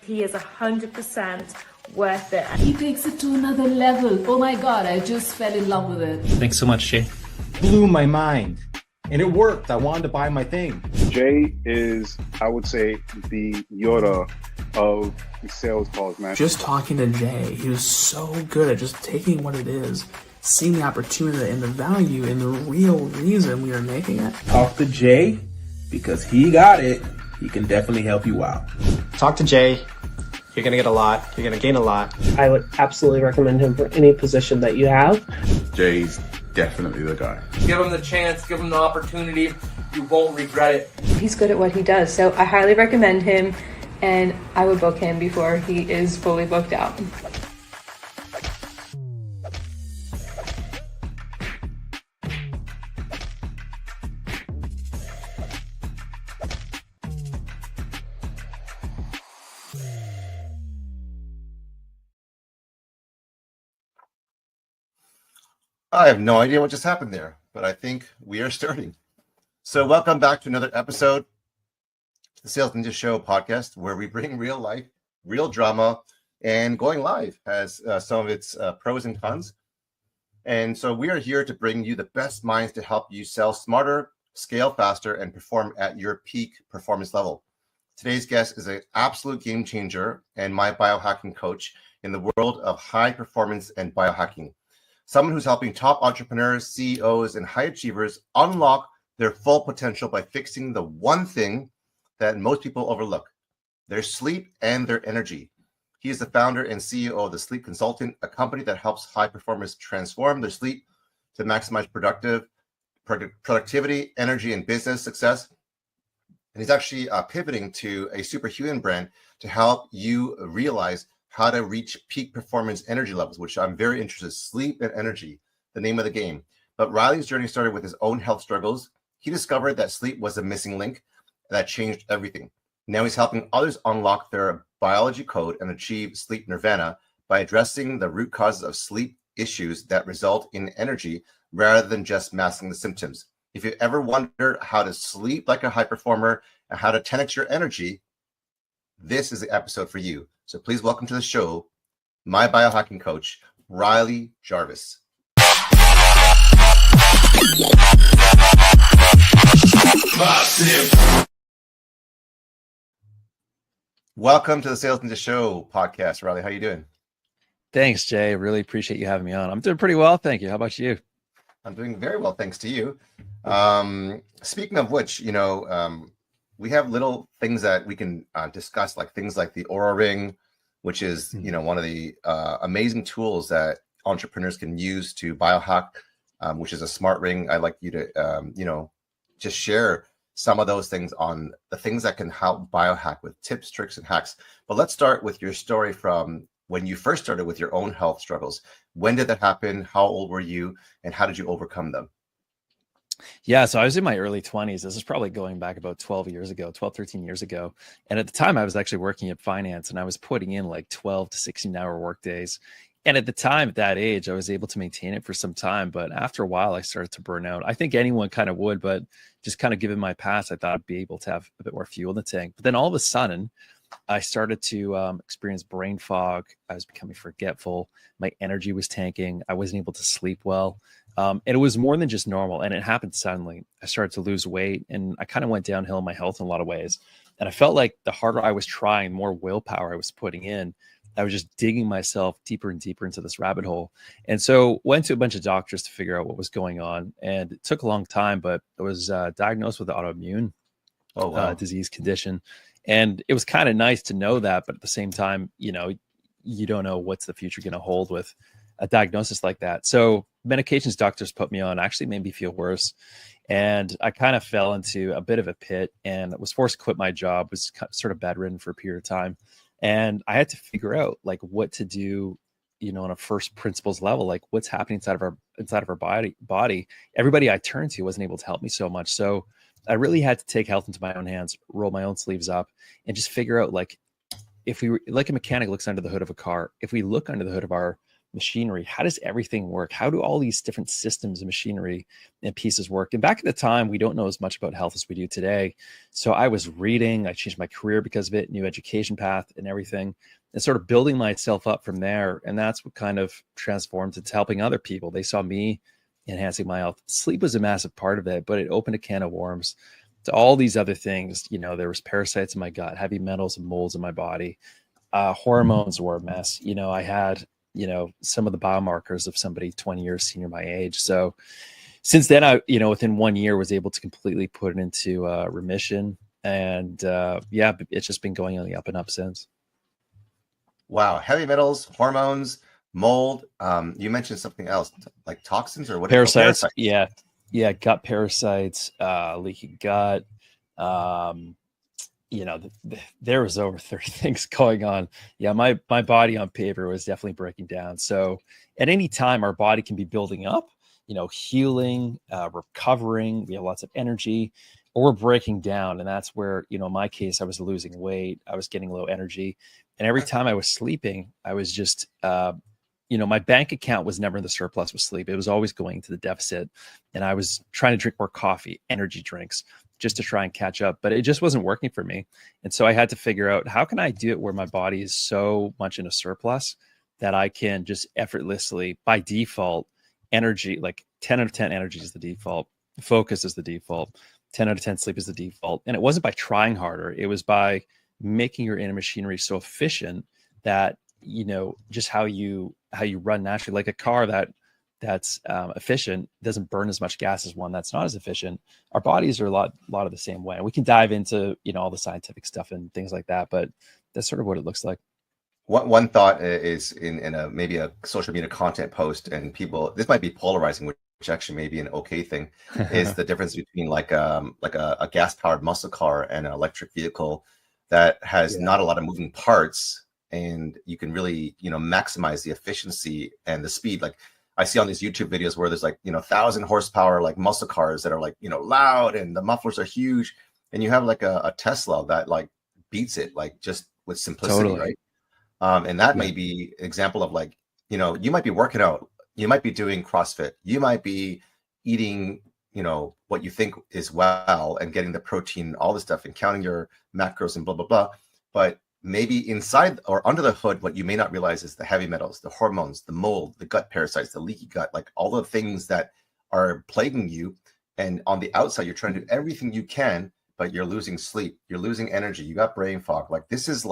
he is 100% worth it. He takes it to another level. Oh my God, I just fell in love with it. Thanks so much, Jay. Blew my mind. And it worked. I wanted to buy my thing. Jay is, I would say, the Yoda of sales calls, man. Just talking to Jay, he was so good at just taking what it is, seeing the opportunity and the value and the real reason we are making it. Talk to Jay because he got it. He can definitely help you out. Talk to Jay. You're going to get a lot. You're going to gain a lot. I would absolutely recommend him for any position that you have. Jay's definitely the guy. Give him the chance, give him the opportunity. You won't regret it. He's good at what he does, so I highly recommend him, and I would book him before he is fully booked out. I have no idea what just happened there, but I think we are starting. So welcome back to another episode of the Sales Ninja Show podcast, where we bring real life, real drama, and going live has some of its pros and cons. And so we are here to bring you the best minds to help you sell smarter, scale faster, and perform at your peak performance level. Today's guest is an absolute game changer and my biohacking coach in the world of high performance and biohacking. Someone who's helping top entrepreneurs, CEOs, and high achievers unlock their full potential by fixing the one thing that most people overlook: their sleep and their energy. He is the founder and CEO of The Sleep Consultant, a company that helps high performers transform their sleep to maximize productivity, energy, and business success. And he's actually pivoting to a SuperHuman brand to help you realize how to reach peak performance energy levels, which I'm very interested in. Sleep and energy, the name of the game. But Riley's journey started with his own health struggles. He discovered that sleep was a missing link that changed everything. Now he's helping others unlock their biology code and achieve sleep nirvana by addressing the root causes of sleep issues that result in energy rather than just masking the symptoms. If you ever wondered how to sleep like a high performer and how to 10x your energy, this is the episode for you. So please welcome to the show, my biohacking coach, Riley Jarvis. Welcome to the Sales Ninja Show podcast, Riley. How you doing? Thanks, Jay. Really appreciate you having me on. I'm doing pretty well, thank you. How about you? I'm doing very well, thanks to you. Speaking of which, we have little things that we can discuss, like things like the Aura Ring, which is, one of the amazing tools that entrepreneurs can use to biohack, which is a smart ring. I'd like you to, just share some of those things on the things that can help biohack with tips, tricks, and hacks. But let's start with your story from when you first started with your own health struggles. When did that happen? How old were you? And how did you overcome them? Yeah, so I was in my early 20s. This is probably going back about 13 years ago. And at the time I was actually working at finance, and I was putting in like 12 to 16-hour work days. And at the time, at that age, I was able to maintain it for some time. But after a while, I started to burn out. I think anyone kind of would, but just kind of given my past, I thought I'd be able to have a bit more fuel in the tank. But then all of a sudden, I started to experience brain fog. I was becoming forgetful. My energy was tanking. I wasn't able to sleep well. And it was more than just normal. And it happened suddenly. I started to lose weight, and I kind of went downhill in my health in a lot of ways. And I felt like the harder I was trying, the more willpower I was putting in, I was just digging myself deeper and deeper into this rabbit hole. And so went to a bunch of doctors to figure out what was going on. And it took a long time, but I was diagnosed with autoimmune disease condition. And it was kind of nice to know that, but at the same time, you don't know what's the future going to hold with a diagnosis like that. So medications doctors put me on actually made me feel worse. And I kind of fell into a bit of a pit and was forced to quit my job, was sort of bedridden for a period of time. And I had to figure out like what to do, on a first principles level, like what's happening inside of our body. Everybody I turned to wasn't able to help me so much. So I really had to take health into my own hands, roll my own sleeves up, and just figure out, like, if we were like a mechanic looks under the hood of a car, if we look under the hood of our machinery. How does everything work? How do all these different systems and machinery and pieces work? And back at the time, we don't know as much about health as we do today. So I was reading, I changed my career because of it, new education path and everything, and sort of building myself up from there. And that's what kind of transformed into helping other people. They saw me enhancing my health. Sleep was a massive part of it, but it opened a can of worms to all these other things. There was parasites in my gut, heavy metals and molds in my body. Hormones were a mess. I had, some of the biomarkers of somebody 20 years senior my age. So since then, I, within 1 year was able to completely put it into remission. And it's just been going on the up and up since. Wow. Heavy metals, hormones, mold. You mentioned something else like toxins or what? Parasites. Yeah. Gut parasites, leaky gut. There was over 30 things going on. Yeah, my body on paper was definitely breaking down. So at any time, our body can be building up, healing, recovering. We have lots of energy, or we're breaking down. And that's where, in my case, I was losing weight. I was getting low energy. And every time I was sleeping, I was just, my bank account was never in the surplus with sleep. It was always going to the deficit. And I was trying to drink more coffee, energy drinks, just to try and catch up, but it just wasn't working for me. And so I had to figure out, how can I do it where my body is so much in a surplus that I can just effortlessly, by default, energy, like 10 out of 10 energy is the default, focus is the default, 10 out of 10 sleep is the default. And it wasn't by trying harder. It was by making your inner machinery so efficient that, just how you run naturally, like a car that's efficient doesn't burn as much gas as one that's not as efficient. Our bodies are a lot of the same way. And we can dive into, all the scientific stuff and things like that, but that's sort of what it looks like. One thought is in maybe a social media content post, and people, this might be polarizing, which actually may be an okay thing, is the difference between like a gas powered muscle car and an electric vehicle that has not a lot of moving parts, and you can really, maximize the efficiency and the speed. Like I see on these YouTube videos where there's 1,000 horsepower, like muscle cars that are loud and the mufflers are huge. And you have a Tesla that beats it, just with simplicity. Totally. Right. And that may be an example of you might be working out, you might be doing CrossFit, you might be eating, what you think is well and getting the protein, all this stuff and counting your macros and blah, blah, blah. But maybe inside or under the hood, what you may not realize is the heavy metals, the hormones, the mold, the gut parasites, the leaky gut, all the things that are plaguing you. And on the outside, you're trying to do everything you can, but you're losing sleep, you're losing energy, you got brain fog. This is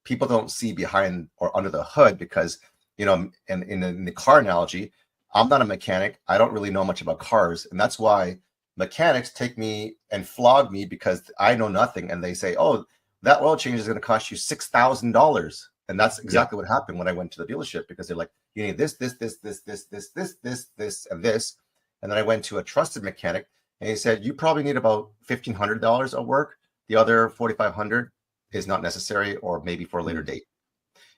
people don't see behind or under the hood because, in the car analogy, I'm not a mechanic. I don't really know much about cars. And that's why mechanics take me and flog me because I know nothing. And they say, oh, that oil change is going to cost you $6,000. And that's exactly what happened when I went to the dealership, because they're like, you need this, and this. And then I went to a trusted mechanic and he said, you probably need about $1,500 of work. The other $4,500 is not necessary, or maybe for a later date.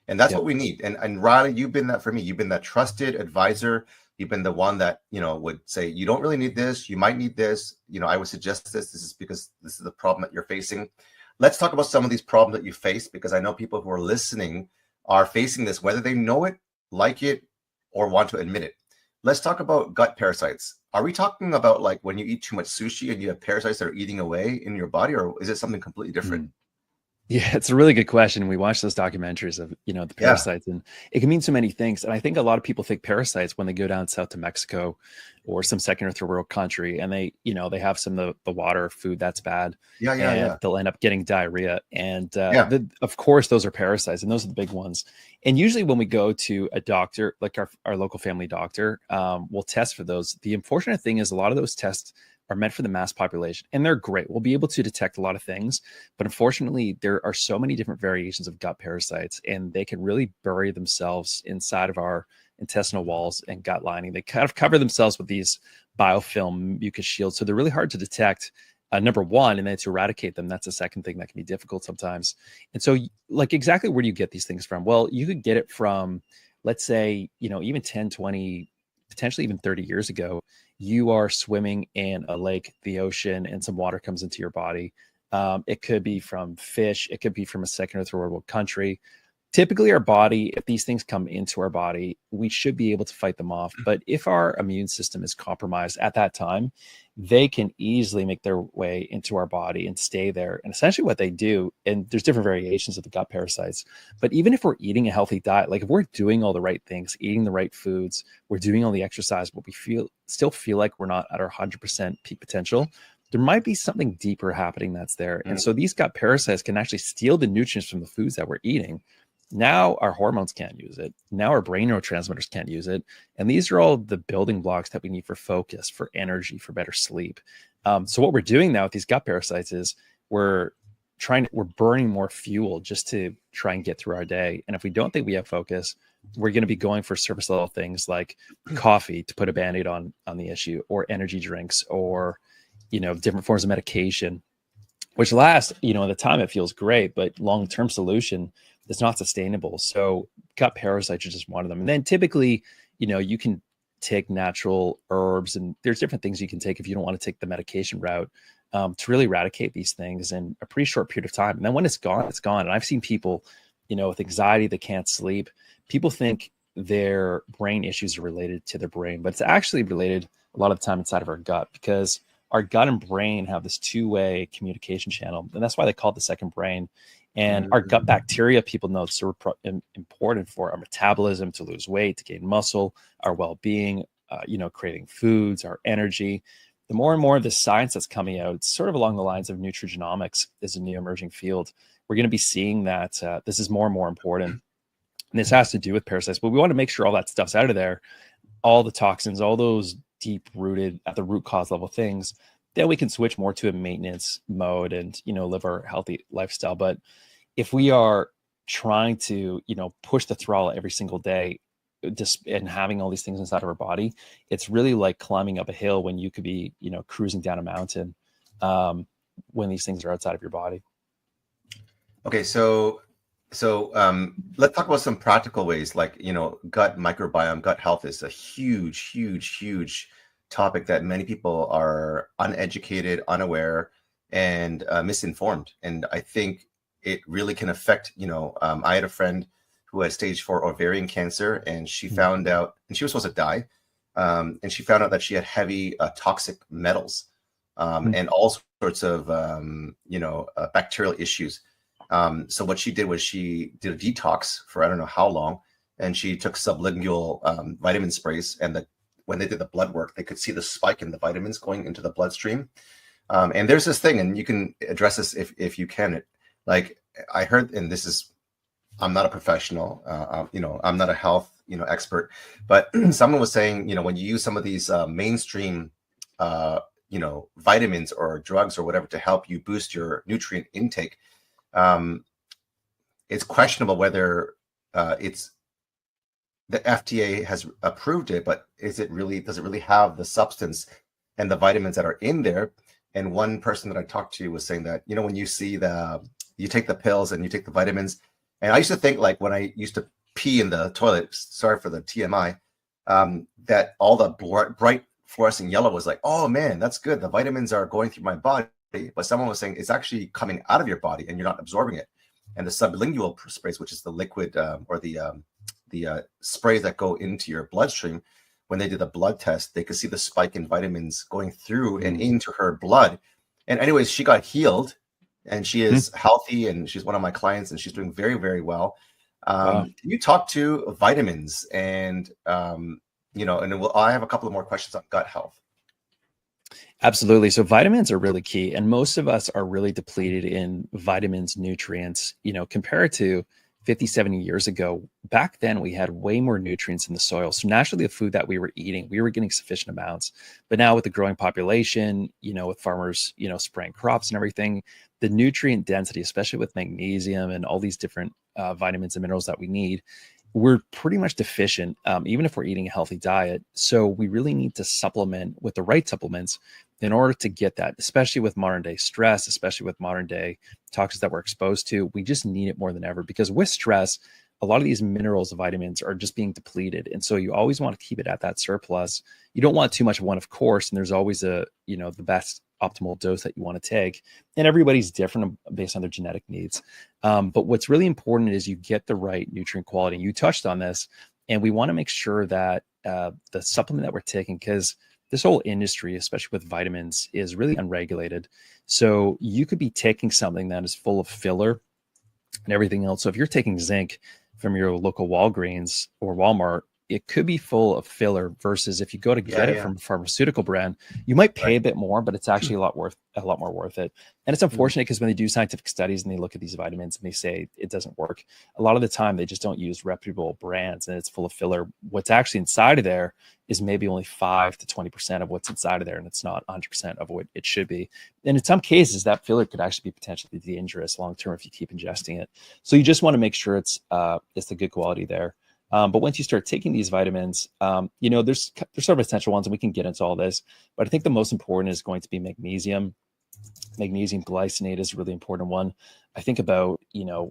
And that's what we need. And Riley, you've been that for me. You've been that trusted advisor. You've been the one that, would say, you don't really need this. You might need this. I would suggest this. This is because this is the problem that you're facing. Let's talk about some of these problems that you face, because I know people who are listening are facing this, whether they know it, like it, or want to admit it. Let's talk about gut parasites. Are we talking about when you eat too much sushi and you have parasites that are eating away in your body, or is it something completely different? Yeah, it's a really good question. We watch those documentaries of, the parasites, and it can mean so many things. And I think a lot of people think parasites when they go down south to Mexico or some second or third world country, and they have some of the water, food that's bad. They'll end up getting diarrhea. And of course, those are parasites, and those are the big ones. And usually when we go to a doctor, like our local family doctor, we'll test for those. The unfortunate thing is a lot of those tests are meant for the mass population, and they're great. We'll be able to detect a lot of things, but unfortunately there are so many different variations of gut parasites, and they can really bury themselves inside of our intestinal walls and gut lining. They kind of cover themselves with these biofilm mucus shields. So they're really hard to detect, number one, and then to eradicate them. That's the second thing that can be difficult sometimes. And so exactly where do you get these things from? Well, you could get it from, let's say, even 10, 20, potentially even 30 years ago, you are swimming in a lake, the ocean, and some water comes into your body. It could be from fish. It could be from a second or third world country. typically our body, if these things come into our body, we should be able to fight them off. But if our immune system is compromised at that time, they can easily make their way into our body and stay there. And essentially what they do, and there's different variations of the gut parasites, but even if we're eating a healthy diet, like if we're doing all the right things, eating the right foods, we're doing all the exercise, but we still feel like we're not at our 100% peak potential, there might be something deeper happening that's there. And so these gut parasites can actually steal the nutrients from the foods that we're eating. Now our hormones can't use it. Now our brain neurotransmitters can't use it. And these are all the building blocks that we need for focus, for energy, for better sleep. So what we're doing now with these gut parasites is we're burning more fuel just to try and get through our day. And if we don't think we have focus, we're going to be going for surface level things like coffee to put a Band-Aid on the issue, or energy drinks, or, different forms of medication, which lasts, at the time it feels great, but long-term solution is not sustainable. So gut parasites are just one of them. And then typically, you can take natural herbs, and there's different things you can take if you don't want to take the medication route, to really eradicate these things in a pretty short period of time. And then when it's gone, it's gone. And I've seen people, with anxiety, they can't sleep. People think their brain issues are related to their brain, but it's actually related a lot of the time inside of our gut, because our gut and brain have this two-way communication channel. And that's why they call it the second brain. And our gut bacteria, people know, it's super important for our metabolism, to lose weight, to gain muscle, our well-being, creating foods, our energy. The more and more of the science that's coming out, it's sort of along the lines of nutrigenomics is a new emerging field. We're going to be seeing that this is more and more important. And this has to do with parasites, but we want to make sure all that stuff's out of there, all the toxins, all those deep-rooted at the root cause level things. Then we can switch more to a maintenance mode and, live our healthy lifestyle. But if we are trying to, push the throttle every single day, and having all these things inside of our body, it's really like climbing up a hill when you could be, cruising down a mountain, when these things are outside of your body. Okay, so let's talk about some practical ways, like, gut microbiome, gut health is a huge topic that many people are uneducated, unaware, and misinformed. And I think it really can affect, I had a friend who had stage 4 ovarian cancer, and she found out, and she was supposed to die, and she found out that she had heavy toxic metals, and all sorts of, bacterial issues. So what she did was she did a detox for I don't know how long, and she took sublingual vitamin sprays, and when they did the blood work, they could see the spike in the vitamins going into the bloodstream. And there's this thing, and you can address this if you can. Like I heard, and I'm not a professional, I'm not a health, expert, but someone was saying, when you use some of these mainstream, vitamins or drugs or whatever to help you boost your nutrient intake, it's questionable whether the FDA has approved it, but does it really have the substance and the vitamins that are in there? And one person that I talked to was saying that, when you see you take the pills and you take the vitamins, and I used to think, like when I used to pee in the toilet, sorry for the TMI, that all the bright fluorescent yellow was like, oh man, that's good. The vitamins are going through my body. But someone was saying it's actually coming out of your body and you're not absorbing it. And the sublingual sprays, which is the liquid or the sprays that go into your bloodstream, when they did the blood test, they could see the spike in vitamins going through and into her blood. And anyways, she got healed, and she is healthy, and she's one of my clients, and she's doing very, very well. Wow. Can you talk to vitamins and, and then I have a couple of more questions on gut health. Absolutely. So vitamins are really key. And most of us are really depleted in vitamins, nutrients, compared to 50, 70 years ago. Back then, we had way more nutrients in the soil. So naturally, the food that we were eating, we were getting sufficient amounts. But now with the growing population, with farmers, spraying crops and everything, the nutrient density, especially with magnesium and all these different vitamins and minerals that we need, we're pretty much deficient, even if we're eating a healthy diet. So we really need to supplement with the right supplements in order to get that, especially with modern day stress, especially with modern day toxins that we're exposed to. We just need it more than ever, because with stress, a lot of these minerals, vitamins are just being depleted. And so you always want to keep it at that surplus. You don't want too much of one, of course, and there's always the best optimal dose that you want to take. And everybody's different based on their genetic needs. But what's really important is you get the right nutrient quality. You touched on this, and we want to make sure that the supplement that we're taking, because this whole industry, especially with vitamins, is really unregulated. So you could be taking something that is full of filler and everything else. So if you're taking zinc from your local Walgreens or Walmart, it could be full of filler, versus if you go to get it from a pharmaceutical brand, you might pay a bit more, but it's actually a lot more worth it. And it's unfortunate because when they do scientific studies and they look at these vitamins and they say it doesn't work, a lot of the time they just don't use reputable brands and it's full of filler. What's actually inside of there is maybe only 5 to 20% of what's inside of there, and it's not 100% of what it should be. And in some cases, that filler could actually be potentially dangerous long term if you keep ingesting it. So you just want to make sure it's the good quality there. But once you start taking these vitamins, there's sort of essential ones, and we can get into all this. But I think the most important is going to be magnesium. Magnesium glycinate is a really important one. I think about,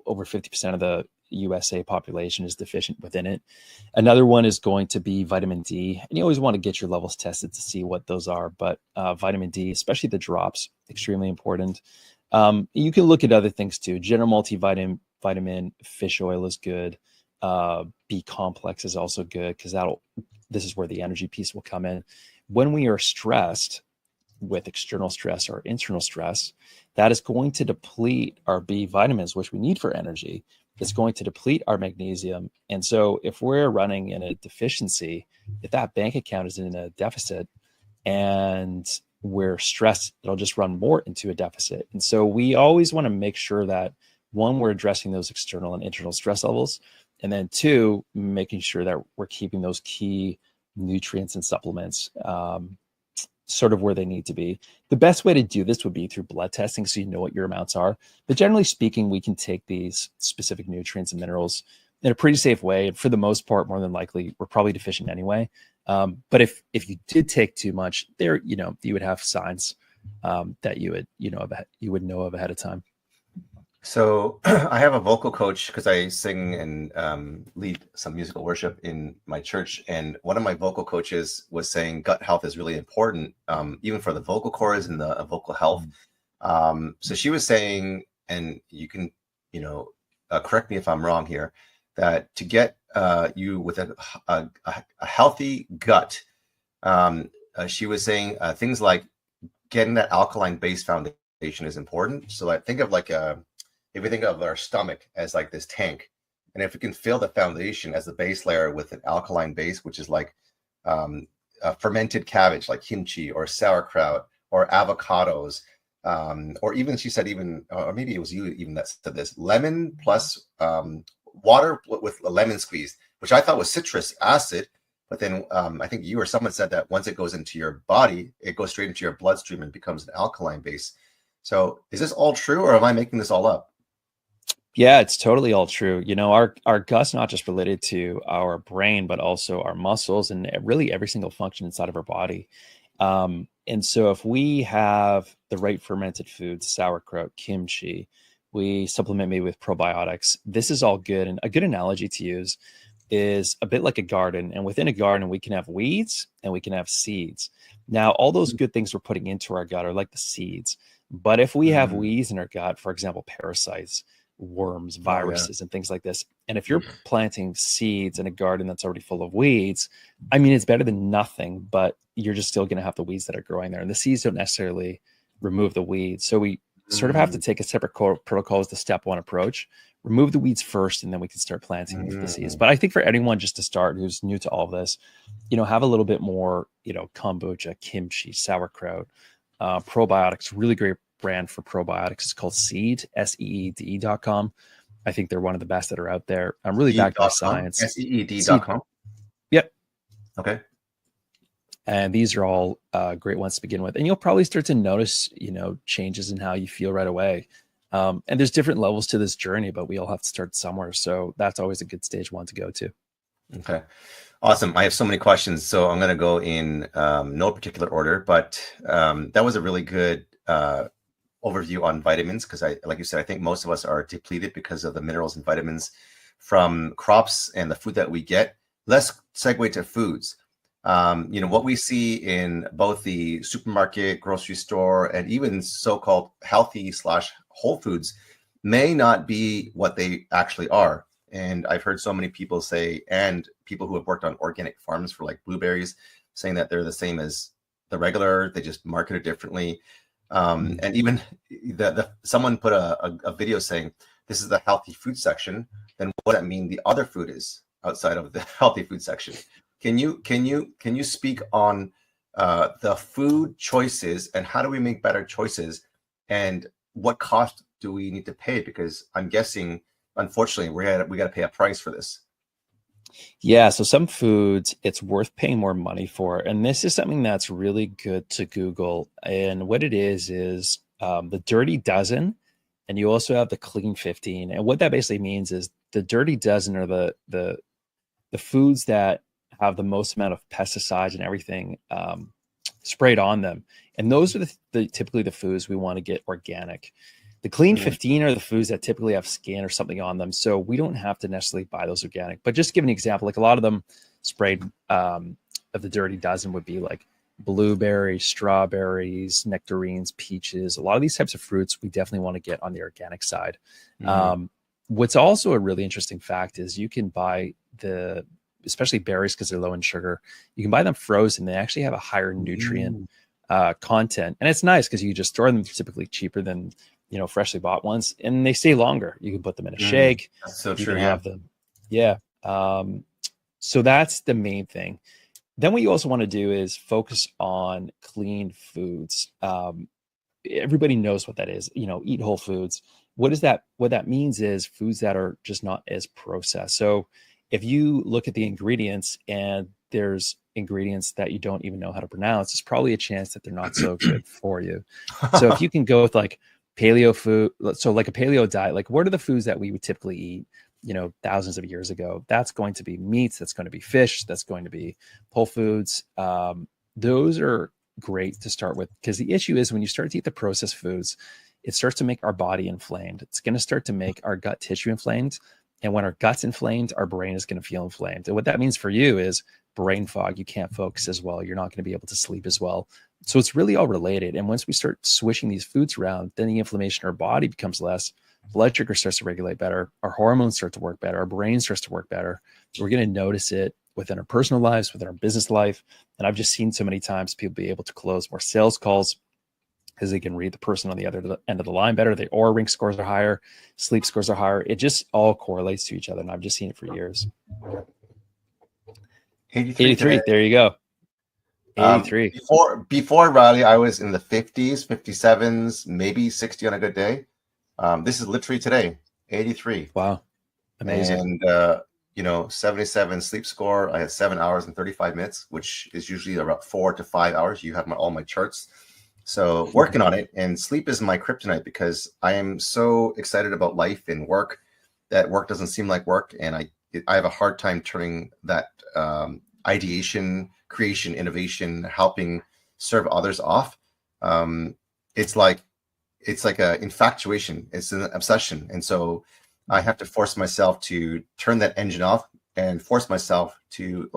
over 50% of the USA population is deficient within it. Another one is going to be vitamin D. And you always want to get your levels tested to see what those are. But vitamin D, especially the drops, extremely important. You can look at other things too. General multivitamin, fish oil is good. B complex is also good, because this is where the energy piece will come in. When we are stressed with external stress or internal stress, that is going to deplete our B vitamins, which we need for energy. It's going to deplete our magnesium. And so if we're running in a deficiency, if that bank account is in a deficit and we're stressed, it'll just run more into a deficit. And so we always want to make sure that, one, we're addressing those external and internal stress levels. And then 2, making sure that we're keeping those key nutrients and supplements sort of where they need to be. The best way to do this would be through blood testing, so you know what your amounts are. But generally speaking, we can take these specific nutrients and minerals in a pretty safe way. And for the most part, more than likely, we're probably deficient anyway. But if you did take too much, you would have signs that you would know of ahead of time. So I have a vocal coach because I sing and lead some musical worship in my church. And one of my vocal coaches was saying gut health is really important, even for the vocal cords and the vocal health. So she was saying, and you can, correct me if I'm wrong here, that to get you with a healthy gut, she was saying things like getting that alkaline base foundation is important. So I think of if we think of our stomach as like this tank, and if we can fill the foundation as the base layer with an alkaline base, which is like fermented cabbage, like kimchi or sauerkraut or avocados, or even she said or maybe it was you even that said this, lemon plus water with a lemon squeeze, which I thought was citrus acid. But then I think you or someone said that once it goes into your body, it goes straight into your bloodstream and becomes an alkaline base. So is this all true, or am I making this all up? Yeah, it's totally all true. Our gut's not just related to our brain, but also our muscles and really every single function inside of our body. And so if we have the right fermented foods, sauerkraut, kimchi, we supplement maybe with probiotics, this is all good. And a good analogy to use is a bit like a garden. And within a garden, we can have weeds and we can have seeds. Now, all those good things we're putting into our gut are like the seeds. But if we have weeds in our gut, for example, parasites, worms, viruses, and things like this, and if you're planting seeds in a garden that's already full of weeds, I mean, it's better than nothing, but you're just still going to have the weeds that are growing there. And the seeds don't necessarily remove the weeds. So we sort of have to take a separate protocol as the step one approach. Remove the weeds first, and then we can start planting the seeds. But I think for anyone just to start who's new to all of this, have a little bit more, kombucha, kimchi, sauerkraut, probiotics, really great brand for probiotics. It's called Seed, SEED.com. I think they're one of the best that are out there. I'm really backed by science. SEED.com. Yep. Okay. And these are all great ones to begin with. And you'll probably start to notice, changes in how you feel right away. And there's different levels to this journey, but we all have to start somewhere. So that's always a good stage one to go to. Okay. Awesome. I have so many questions, so I'm going to go in no particular order, but that was a really good overview on vitamins, because like you said, I think most of us are depleted because of the minerals and vitamins from crops and the food that we get. Let's segue to foods. What we see in both the supermarket, grocery store, and even so-called healthy / whole foods may not be what they actually are. And I've heard so many people say, and people who have worked on organic farms for like blueberries, saying that they're the same as the regular, they just market it differently. And even someone put a video saying, this is the healthy food section, then what does that mean the other food is outside of the healthy food section? Can you speak on the food choices and how do we make better choices, and what cost do we need to pay? Because I'm guessing, unfortunately, we got to pay a price for this. Yeah, so some foods it's worth paying more money for, and this is something that's really good to Google. And what it is the Dirty Dozen, and you also have the Clean 15. And what that basically means is the Dirty Dozen are the foods that have the most amount of pesticides and everything sprayed on them, and those are typically the foods we want to get organic. The Clean 15 are the foods that typically have skin or something on them, so we don't have to necessarily buy those organic. But just to give an example, like a lot of them sprayed of the Dirty Dozen would be like blueberries, strawberries, nectarines, peaches. A lot of these types of fruits we definitely want to get on the organic side. What's also a really interesting fact is you can buy especially berries, because they're low in sugar, you can buy them frozen. They actually have a higher nutrient content, and it's nice because you just store them. They're typically cheaper than freshly bought ones, and they stay longer. You can put them in a shake. That's so you true. Can have them. Yeah. So that's the main thing. Then what you also want to do is focus on clean foods. Everybody knows what that is. Eat whole foods. What that means is foods that are just not as processed. So if you look at the ingredients and there's ingredients that you don't even know how to pronounce, there's probably a chance that they're not so good for you. So if you can go with like paleo food, so like a paleo diet, like what are the foods that we would typically eat, thousands of years ago? That's going to be meats, that's going to be fish, that's going to be whole foods. Those are great to start with, because the issue is when you start to eat the processed foods, it starts to make our body inflamed. It's going to start to make our gut tissue inflamed. And when our gut's inflamed, our brain is going to feel inflamed. And what that means for you is brain fog. You can't focus as well. You're not going to be able to sleep as well. So it's really all related. And once we start switching these foods around, then the inflammation in our body becomes less. Blood sugar starts to regulate better. Our hormones start to work better. Our brain starts to work better. We're going to notice it within our personal lives, within our business life. And I've just seen so many times people be able to close more sales calls because they can read the person on the other end of the line better. Their aura ring scores are higher, sleep scores are higher. It just all correlates to each other. And I've just seen it for years. 83. There you go. 83. Before Riley, I was in the 50s, 57s, maybe 60 on a good day. This is literally today, 83. Wow. Amazing. And, 77 sleep score. I had 7 hours and 35 minutes, which is usually about 4 to 5 hours. You have all my charts. So working on it, and sleep is my kryptonite because I am so excited about life and work that work doesn't seem like work. And I have a hard time turning that ideation, creation, innovation, helping serve others off. It's like an infatuation. It's an obsession. And so I have to force myself to turn that engine off and force myself to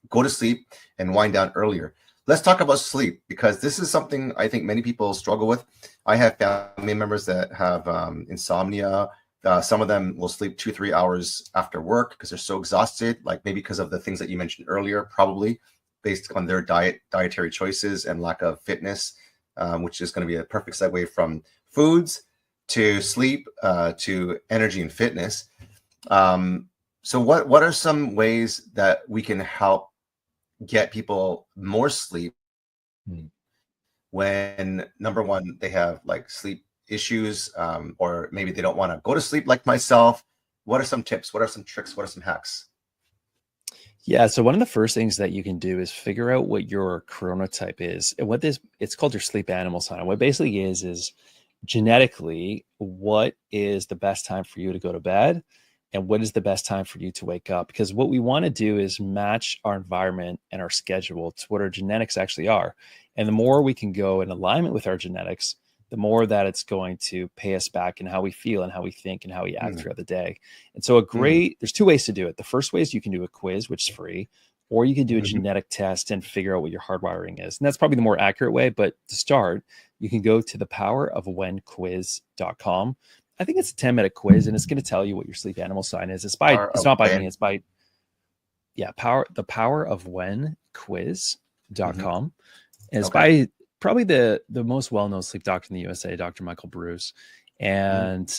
go to sleep and wind down earlier. Let's talk about sleep, because this is something I think many people struggle with. I have family members that have insomnia. Some of them will sleep 2-3 hours after work because they're so exhausted, like maybe because of the things that you mentioned earlier, probably based on their dietary choices and lack of fitness, which is going to be a perfect segue from foods to sleep to energy and fitness. So what are some ways that we can help get people more sleep when, number one, they have sleep issues, or maybe they don't want to go to sleep like myself? What are some tips? What are some tricks? What are some hacks? Yeah. So one of the first things that you can do is figure out what your chronotype is. And it's called your sleep animal sign. What basically is genetically, what is the best time for you to go to bed? And what is the best time for you to wake up? Because what we want to do is match our environment and our schedule to what our genetics actually are. And the more we can go in alignment with our genetics, the more that it's going to pay us back in how we feel and how we think and how we act throughout the day. And so there's two ways to do it. The first way is you can do a quiz, which is free, or you can do a genetic test and figure out what your hardwiring is. And that's probably the more accurate way. But to start, you can go to thepowerofwhenquiz.com. I think it's a 10-minute quiz, and it's going to tell you what your sleep animal sign is. It's not by me. It's by the power of when quiz.com. And it's by probably the most well-known sleep doctor in the USA, Dr. Michael Bruce. And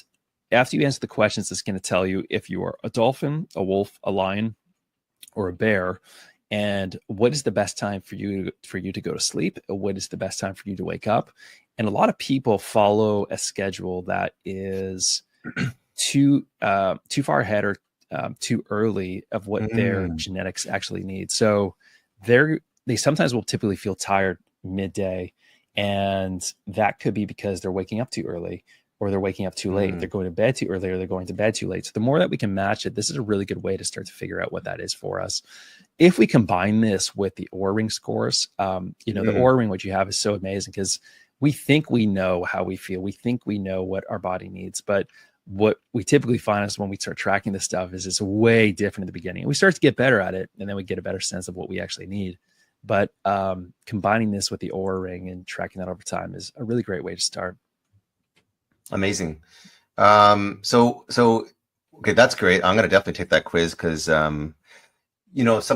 after you answer the questions, it's going to tell you if you are a dolphin, a wolf, a lion, or a bear, and what is the best time for you to go to sleep, what is the best time for you to wake up. And a lot of people follow a schedule that is too far ahead or too early of what their genetics actually need. So they sometimes will typically feel tired midday, and that could be because they're waking up too early, or they're waking up too late. They're going to bed too early, or they're going to bed too late. So the more that we can match it, this is a really good way to start to figure out what that is for us. If we combine this with the Oura Ring scores, the Oura Ring, what you have is so amazing, because we think we know how we feel. We think we know what our body needs, but what we typically find is when we start tracking this stuff is it's way different at the beginning. And we start to get better at it, and then we get a better sense of what we actually need. But combining this with the Oura Ring and tracking that over time is a really great way to start. Amazing. So okay, that's great. I'm going to definitely take that quiz because, some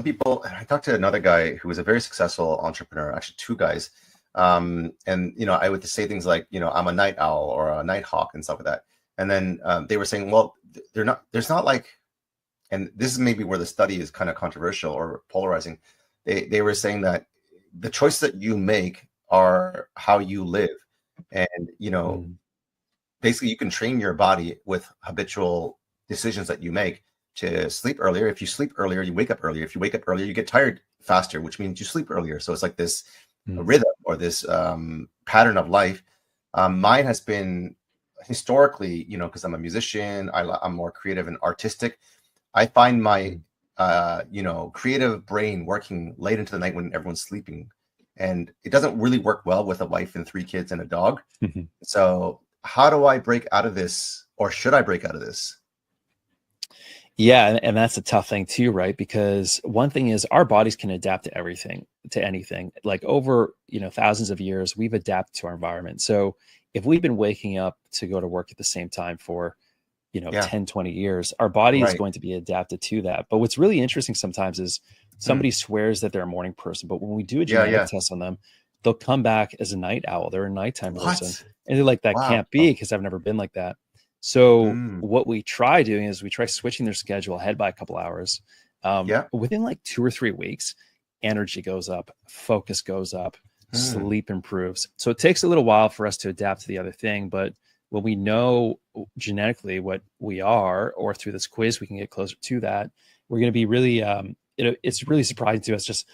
people, I talked to another guy who was a very successful entrepreneur, actually two guys. And, I would say things like, I'm a night owl or a night hawk and stuff like that. And then they were saying, well, there's not like, and this is maybe where the study is kind of controversial or polarizing. They were saying that the choices that you make are how you live. And, basically you can train your body with habitual decisions that you make to sleep earlier. If you sleep earlier, you wake up earlier. If you wake up earlier, you get tired faster, which means you sleep earlier. So it's like this rhythm or this pattern of life. Mine has been historically, because I'm a musician, I'm more creative and artistic. I find my, creative brain working late into the night when everyone's sleeping. And it doesn't really work well with a wife and 3 kids and a dog. So how do I break out of this, or should I break out of this? Yeah, and that's a tough thing too, right? Because one thing is our bodies can adapt to everything, to anything. Like over, thousands of years, we've adapted to our environment. So if we've been waking up to go to work at the same time for, 10, 20 years, our body is going to be adapted to that. But what's really interesting sometimes is somebody swears that they're a morning person, but when we do a genetic test on them, they'll come back as a night owl. They're a nighttime person. And they're like, that can't be, because I've never been like that. So what we try doing is we try switching their schedule ahead by a couple hours. Within like 2 or 3 weeks, energy goes up, focus goes up, sleep improves. So it takes a little while for us to adapt to the other thing. But when we know genetically what we are, or through this quiz, we can get closer to that, we're going to be really, it's really surprising to us just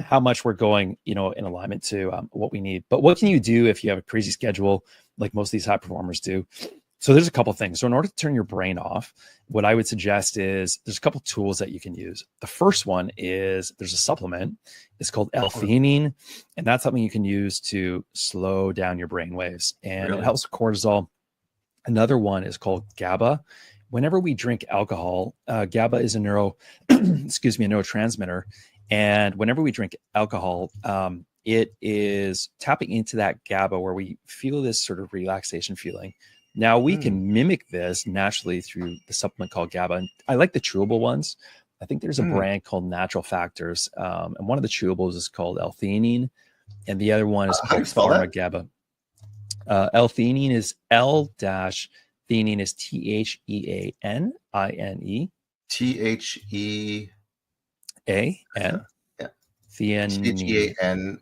how much we're going, in alignment to what we need. But what can you do if you have a crazy schedule like most of these high performers do? So there's a couple of things. So in order to turn your brain off, what I would suggest is there's a couple of tools that you can use. The first one is there's a supplement. It's called L-theanine, and that's something you can use to slow down your brain waves, and it helps with cortisol. Another one is called GABA. Whenever we drink alcohol, GABA is a neurotransmitter. And whenever we drink alcohol, it is tapping into that GABA where we feel this sort of relaxation feeling. Now we can mimic this naturally through the supplement called GABA. And I like the chewable ones. I think there's a brand called Natural Factors. And one of the chewables is called L-theanine. And the other one is called Pharma GABA. L-theanine is L-theanine is Theanine. Theanine. Theanine.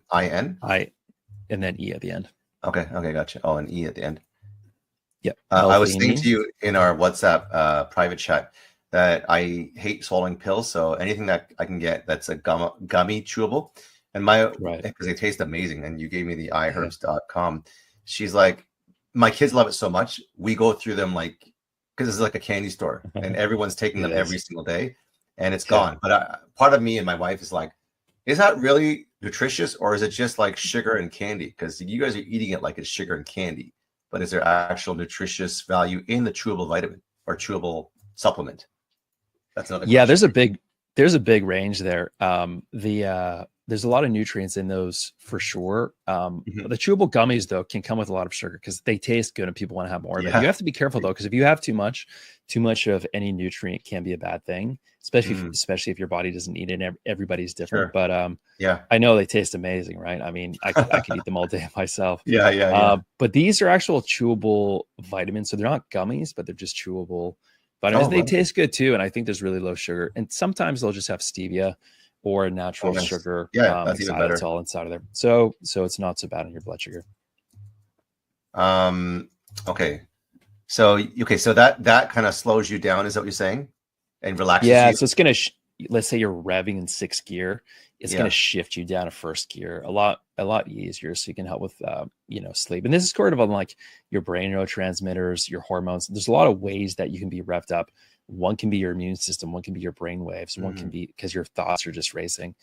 And then E at the end. Okay, gotcha. Oh, an E at the end. Yep. I was saying to you in our WhatsApp private chat that I hate swallowing pills. So anything that I can get that's a gummy chewable, and because they taste amazing. And you gave me the iherbs.com. She's like, my kids love it so much. We go through them because it's like a candy store, and everyone's taking them every single day, and it's gone. But part of me and my wife is like, is that really nutritious, or is it just like sugar and candy? Because you guys are eating it like it's sugar and candy. But is there actual nutritious value in the chewable vitamin or chewable supplement? That's another question. Yeah, there's a big There's a big range there. There's a lot of nutrients in those for sure. The chewable gummies though can come with a lot of sugar because they taste good and people want to have more of it. You have to be careful though, because if you have too much of any nutrient can be a bad thing, especially if your body doesn't need it. And everybody's different. But I know they taste amazing, right? I mean, I could eat them all day myself. But these are actual chewable vitamins, so they're not gummies, but they're just chewable vitamins. They taste good too, and I think there's really low sugar. And sometimes they'll just have stevia or a natural sugar. That's even better. It's all inside of there. So it's not so bad on your blood sugar. Okay. So that kind of slows you down, is that what you're saying? And relaxes you? So it's going to, let's say you're revving in 6th gear. It's going to shift you down to 1st gear a lot easier. So you can help with, sleep. And this is sort of on like your brain neurotransmitters, your hormones. There's a lot of ways that you can be revved up. One can be your immune system. One can be your brain waves. One can be because your thoughts are just racing.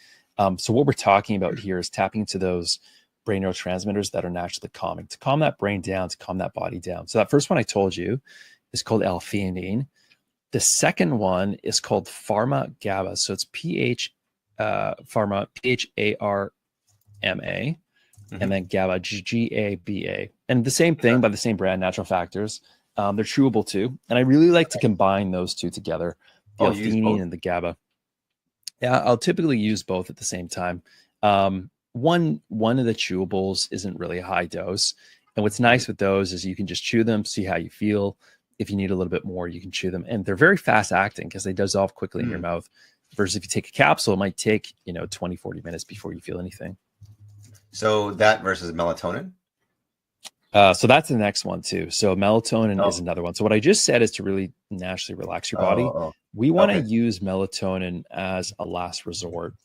So what we're talking about here is tapping into those brain neurotransmitters that are naturally calming, to calm that brain down, to calm that body down. So that first one I told you is called L-theanine. The second one is called pharma GABA. So it's pharma, PHARMA, and then GABA, GABA. And the same thing by the same brand, Natural Factors. They're chewable too. And I really like to combine those two together, the L-theanine and the GABA. Yeah, I'll typically use both at the same time. One of the chewables isn't really a high dose. And what's nice with those is you can just chew them, see how you feel. If you need a little bit more, you can chew them. And they're very fast acting because they dissolve quickly in your mouth. Versus if you take a capsule, it might take, 20, 40 minutes before you feel anything. So that versus melatonin? So that's the next one too. So melatonin is another one. So what I just said is to really naturally relax your body. We want to use melatonin as a last resort.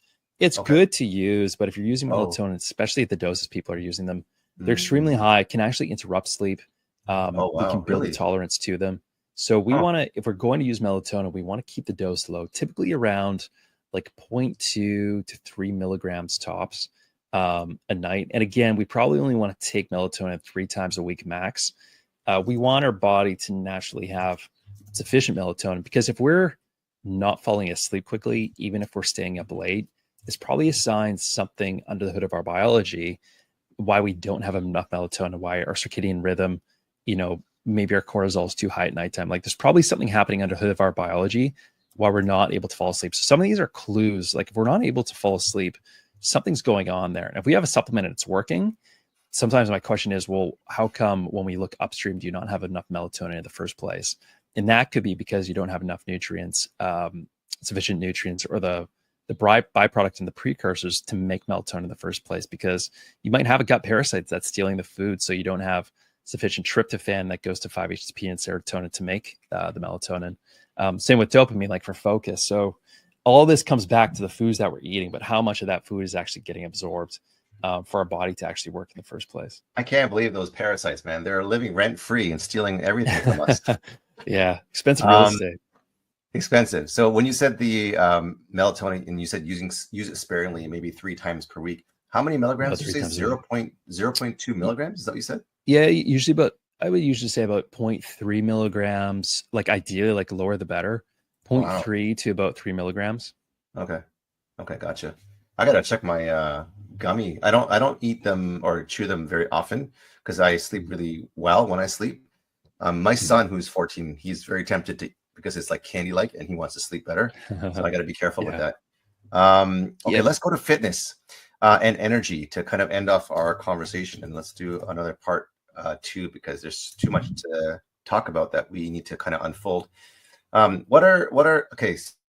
It's good to use, but if you're using melatonin, especially at the doses people are using them, they're extremely high. It can actually interrupt sleep. We can build a tolerance to them. So we want to, if we're going to use melatonin, we want to keep the dose low, typically around like 0.2 to 3 milligrams tops a night. And again, we probably only want to take melatonin 3 times a week max. We want our body to naturally have sufficient melatonin, because if we're not falling asleep quickly, even if we're staying up late, it's probably a sign something under the hood of our biology, why we don't have enough melatonin, why our circadian rhythm, maybe our cortisol is too high at nighttime. Like there's probably something happening under the hood of our biology why we're not able to fall asleep. So some of these are clues. Like if we're not able to fall asleep, something's going on there. And if we have a supplement and it's working, sometimes my question is, well, how come when we look upstream, do you not have enough melatonin in the first place? And that could be because you don't have enough nutrients, sufficient nutrients, or the byproduct and the precursors to make melatonin in the first place, because you might have a gut parasite that's stealing the food. So you don't have sufficient tryptophan that goes to 5-HTP and serotonin to make the melatonin. Same with dopamine, like for focus. So all this comes back to the foods that we're eating, but how much of that food is actually getting absorbed for our body to actually work in the first place. I can't believe those parasites, man. They're living rent free and stealing everything from us. Yeah, expensive real estate. Expensive. So when you said the melatonin and you said use it sparingly, maybe 3 times per week, how many milligrams did you say? 0.2 milligrams? Is that what you said? Yeah, I would usually say about 0.3 milligrams. Like ideally, like lower the better. 0.3 to about 3 milligrams. Okay, gotcha. I gotta check my gummy. I don't eat them or chew them very often because I sleep really well when I sleep. My son, who's 14, he's very tempted to, because it's like candy-like and he wants to sleep better. So I got to be careful with that. Let's go to fitness and energy to kind of end off our conversation. And let's do another part 2, because there's too much to talk about that we need to kind of unfold.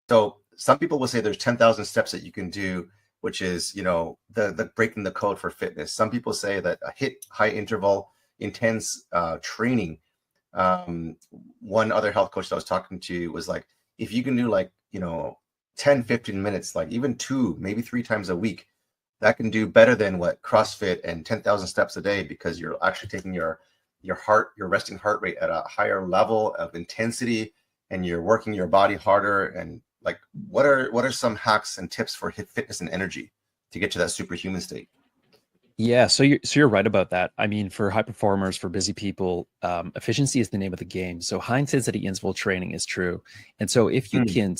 So some people will say there's 10,000 steps that you can do, which is, the breaking the code for fitness. Some people say that a HIIT, high interval, intense training. One other health coach that I was talking to was like, if you can do 10, 15 minutes, like even 2, maybe 3 times a week, that can do better than what CrossFit and 10,000 steps a day, because you're actually taking your resting heart rate at a higher level of intensity, and you're working your body harder. And like, what are some hacks and tips for fitness and energy to get to that superhuman state? Yeah, so you're right about that. I mean, for high performers, for busy people, efficiency is the name of the game. So high intensity interval training is true. And so if you can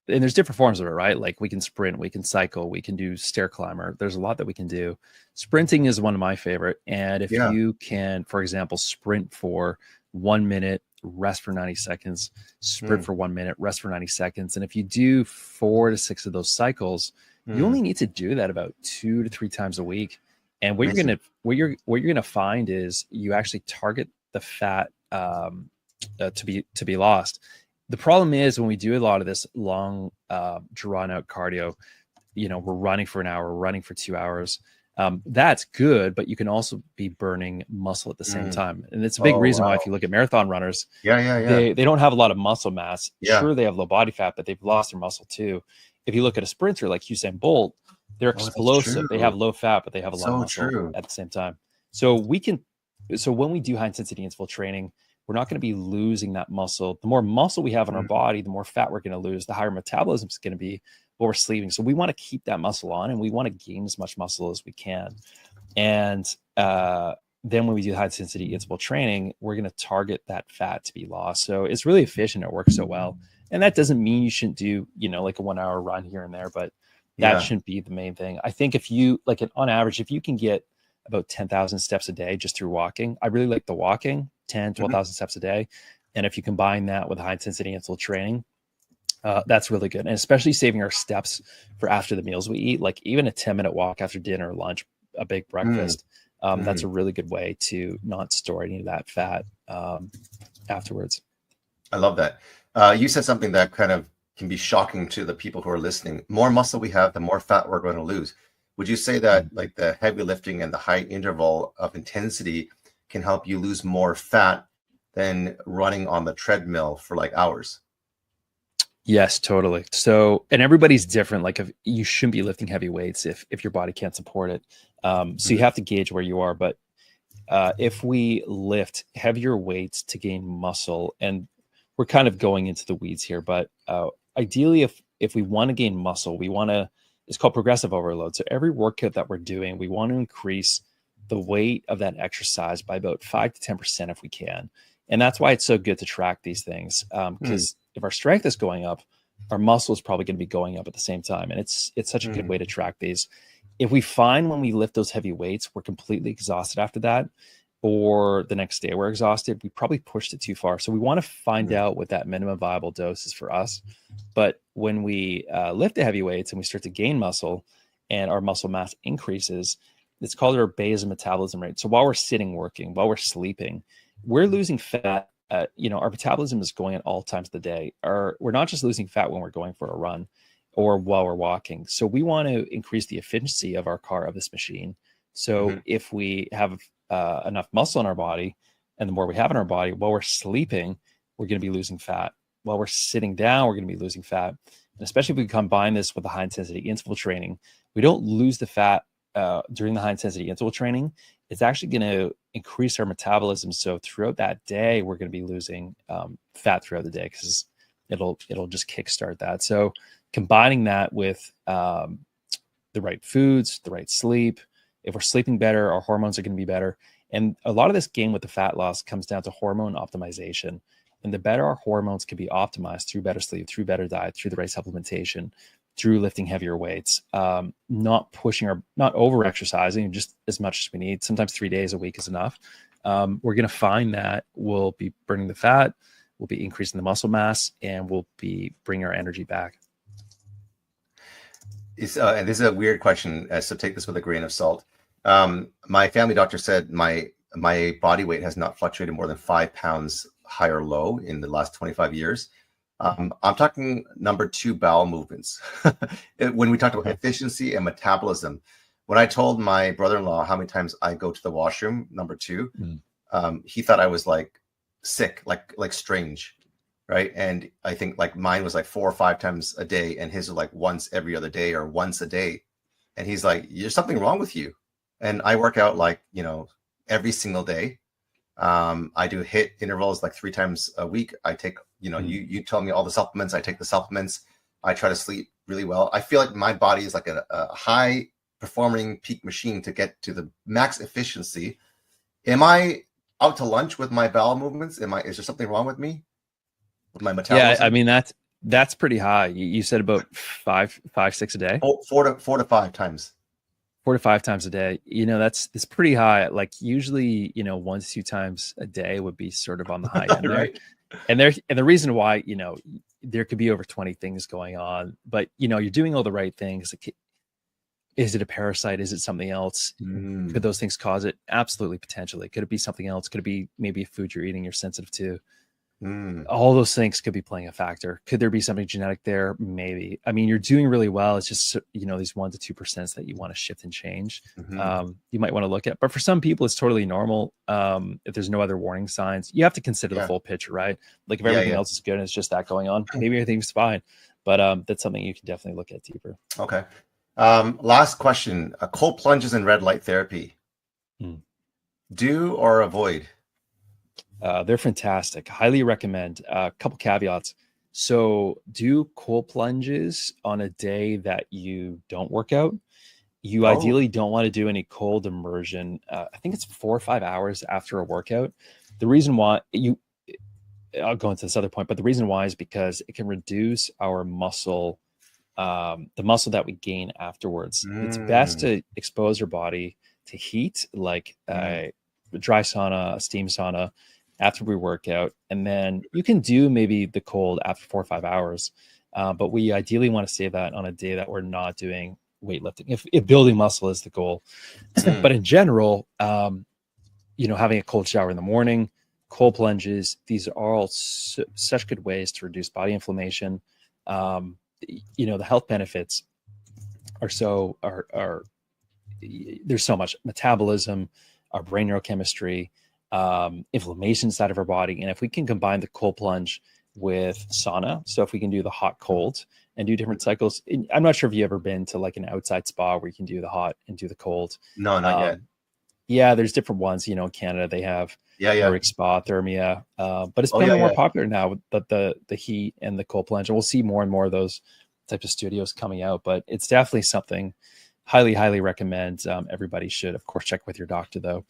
and there's different forms of it, right? Like we can sprint, we can cycle, we can do stair climber. There's a lot that we can do. Sprinting is one of my favorite. And if you can, for example, sprint for 1 minute, rest for 90 seconds, sprint for 1 minute, rest for 90 seconds. And if you do 4 to 6 of those cycles, you only need to do that about 2 to 3 times a week. And what you're gonna find is you actually target the fat to be lost. The problem is when we do a lot of this long, drawn out cardio, we're running for an hour, we're running for 2 hours. That's good, but you can also be burning muscle at the same time. And it's a big reason why, if you look at marathon runners, they don't have a lot of muscle mass. Sure, they have low body fat, but they've lost their muscle too. If you look at a sprinter like Usain Bolt, they're explosive. They have low fat, but they have a lot of muscle at the same time. So when we do high intensity interval training, we're not going to be losing that muscle. The more muscle we have in our body, the more fat we're going to lose, the higher metabolism is going to be while we're sleeping. So we want to keep that muscle on, and we want to gain as much muscle as we can. And then when we do high intensity interval training, we're going to target that fat to be lost. So it's really efficient. It works so well. And that doesn't mean you shouldn't do, like a 1 hour run here and there, but that shouldn't be the main thing. I think if you on average, if you can get about 10,000 steps a day just through walking, I really like the walking, 10, 12,000 steps a day. And if you combine that with high intensity interval training, that's really good. And especially saving our steps for after the meals we eat, like even a 10-minute walk after dinner, lunch, a big breakfast. That's a really good way to not store any of that fat afterwards. I love that. You said something that kind of can be shocking to the people who are listening. More muscle we have, the more fat we're going to lose. Would you say that like the heavy lifting and the high interval of intensity can help you lose more fat than running on the treadmill for like hours? Yes, totally. So, and everybody's different. Like if you shouldn't be lifting heavy weights if your body can't support it. So you have to gauge where you are. But if we lift heavier weights to gain muscle, and we're kind of going into the weeds here, but ideally, if we want to gain muscle, it's called progressive overload. So every workout that we're doing, we want to increase the weight of that exercise by about 5 to 10% if we can. And that's why it's so good to track these things. Because if our strength is going up, our muscle is probably going to be going up at the same time. And it's such a good way to track these. If we find when we lift those heavy weights, we're completely exhausted after that, or the next day we're exhausted, we probably pushed it too far. So we want to find out what that minimum viable dose is for us. But when we lift the heavy weights and we start to gain muscle and our muscle mass increases, it's called our basal metabolism rate. So while we're sitting working, while we're sleeping, we're losing fat. Our metabolism is going at all times of the day. We're not just losing fat when we're going for a run or while we're walking. So we want to increase the efficiency of our car, of this machine. So if we have enough muscle in our body, and the more we have in our body, while we're sleeping, we're going to be losing fat. While we're sitting down, we're going to be losing fat. And especially if we combine this with the high intensity interval training, we don't lose the fat during the high intensity interval training. It's actually going to increase our metabolism. So throughout that day, we're going to be losing fat throughout the day, because it'll just kickstart that. So combining that with the right foods, the right sleep. If we're sleeping better, our hormones are going to be better. And a lot of this gain with the fat loss comes down to hormone optimization. And the better our hormones can be optimized through better sleep, through better diet, through the right supplementation, through lifting heavier weights, not over exercising, just as much as we need. Sometimes 3 days a week is enough. We're going to find that we'll be burning the fat, we'll be increasing the muscle mass, and we'll be bringing our energy back. And this is a weird question, so take this with a grain of salt. My family doctor said my body weight has not fluctuated more than 5 pounds high or low in the last 25 years. I'm talking number 2, bowel movements. When we talked about efficiency and metabolism, when I told my brother-in-law how many times I go to the washroom, number 2, he thought I was like sick, like strange. Right. And I think like mine was like 4 or 5 times a day, and his was like once every other day or once a day. And he's like, there's something wrong with you. And I work out like, every single day. I do HIIT intervals like 3 times a week. I take, you tell me all the supplements. I take the supplements. I try to sleep really well. I feel like my body is like a high performing peak machine to get to the max efficiency. Am I out to lunch with my bowel movements? Is there something wrong with me? With my metabolism? Yeah, I mean, That's pretty high. You said about five, 6 a day. Oh, 4 to 5 times. 4 to 5 times a day. That's pretty high. Like usually, 1 to 2 times a day would be sort of on the high end there. Right. And the reason why, there could be over 20 things going on, but you're doing all the right things. Like, is it a parasite? Is it something else? Could those things cause it? Absolutely, potentially. Could it be something else? Could it be maybe a food you're eating you're sensitive to? All those things could be playing a factor. Could there be something genetic there? Maybe. I mean, you're doing really well. It's just, these 1 to 2% that you want to shift and change. You might want to look at, but for some people, it's totally normal. If there's no other warning signs, you have to consider the full picture, right? Like if everything else is good and it's just that going on, maybe everything's fine. But that's something you can definitely look at deeper. Okay. Last question: cold plunges and red light therapy. Do or avoid? They're fantastic. Highly recommend. A couple caveats. So do cold plunges on a day that you don't work out. You ideally don't want to do any cold immersion. I think it's 4 or 5 hours after a workout. The reason why I'll go into this other point, but the reason why is because it can reduce our muscle, the muscle that we gain afterwards. It's best to expose your body to heat, like dry sauna, a steam sauna, after we work out, and then you can do maybe the cold after 4 or 5 hours. But we ideally want to save that on a day that we're not doing weightlifting, if building muscle is the goal. But in general, having a cold shower in the morning, cold plunges, these are all such good ways to reduce body inflammation. The health benefits are there's so much metabolism, our brain neurochemistry, inflammation side of our body. And if we can combine the cold plunge with sauna, so if we can do the hot cold and do different cycles, I'm not sure if you ever been to like an outside spa where you can do the hot and do the cold. No, not yet. Yeah, there's different ones. In Canada they have Nordic Spa, Thermia, but it's becoming more popular now with the heat and the cold plunge. And we'll see more and more of those types of studios coming out. But it's definitely something highly recommend. Everybody should, of course, check with your doctor though.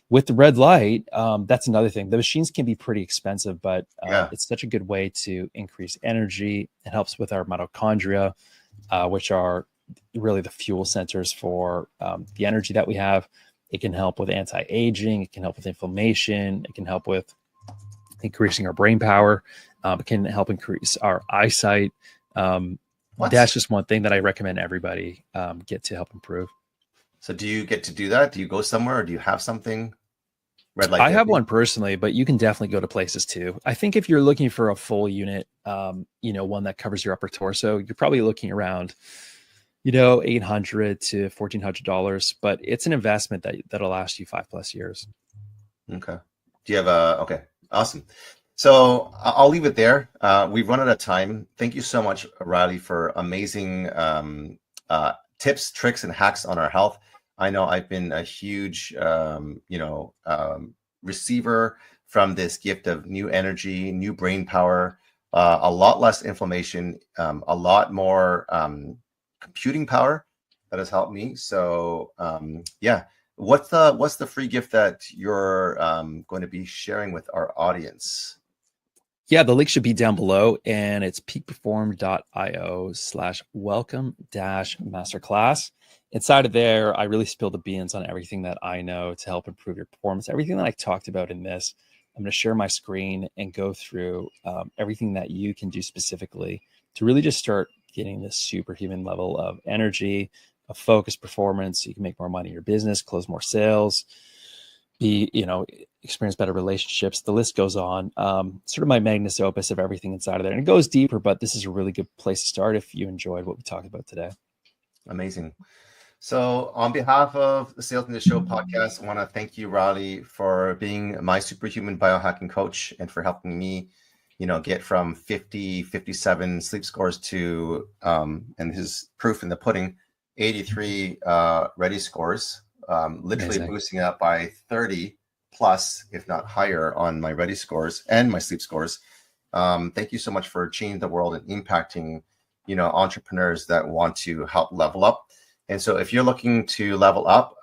With the red light, that's another thing. The machines can be pretty expensive, but it's such a good way to increase energy. It helps with our mitochondria, which are really the fuel centers for the energy that we have. It can help with anti-aging. It can help with inflammation. It can help with increasing our brain power. It can help increase our eyesight. That's just one thing that I recommend everybody get to help improve. So do you get to do that? Do you go somewhere, or do you have something? Red light I have therapy? one personally, but you can definitely go to places too. I think if you're looking for a full unit, one that covers your upper torso, you're probably looking around, $800 to $1,400, but it's an investment that'll last you 5+ years. Okay. Do you have okay, awesome. So I'll leave it there. We've run out of time. Thank you so much, Riley, for amazing tips, tricks, and hacks on our health. I know I've been a huge, receiver from this gift of new energy, new brain power, a lot less inflammation, a lot more computing power that has helped me. So what's the free gift that you're going to be sharing with our audience? Yeah, the link should be down below, and it's peakperform.io/welcome-masterclass. Inside of there, I really spill the beans on everything that I know to help improve your performance. Everything that I talked about in this, I'm going to share my screen and go through everything that you can do specifically to really just start getting this superhuman level of energy, of focus, performance. So you can make more money in your business, close more sales, experience better relationships. The list goes on. Sort of my magnus opus of everything inside of there. And it goes deeper, but this is a really good place to start if you enjoyed what we talked about today. Amazing. So on behalf of the Sales Ninja Show podcast, I want to thank you, Riley, for being my superhuman biohacking coach and for helping me, get from 50, 57 sleep scores to, and his proof in the pudding, 83 ready scores, literally Amazing. boosting up by 30 plus, if not higher, on my ready scores and my sleep scores. Thank you so much for changing the world and impacting, entrepreneurs that want to help level up. And so if you're looking to level up,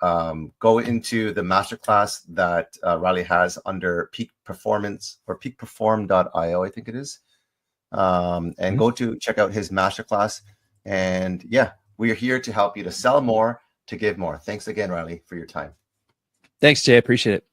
go into the masterclass that Riley has under Peak Performance or peakperform.io, I think it is. and go to check out his masterclass. And yeah, we are here to help you to sell more, to give more. Thanks again, Riley, for your time. Thanks, Jay. I appreciate it.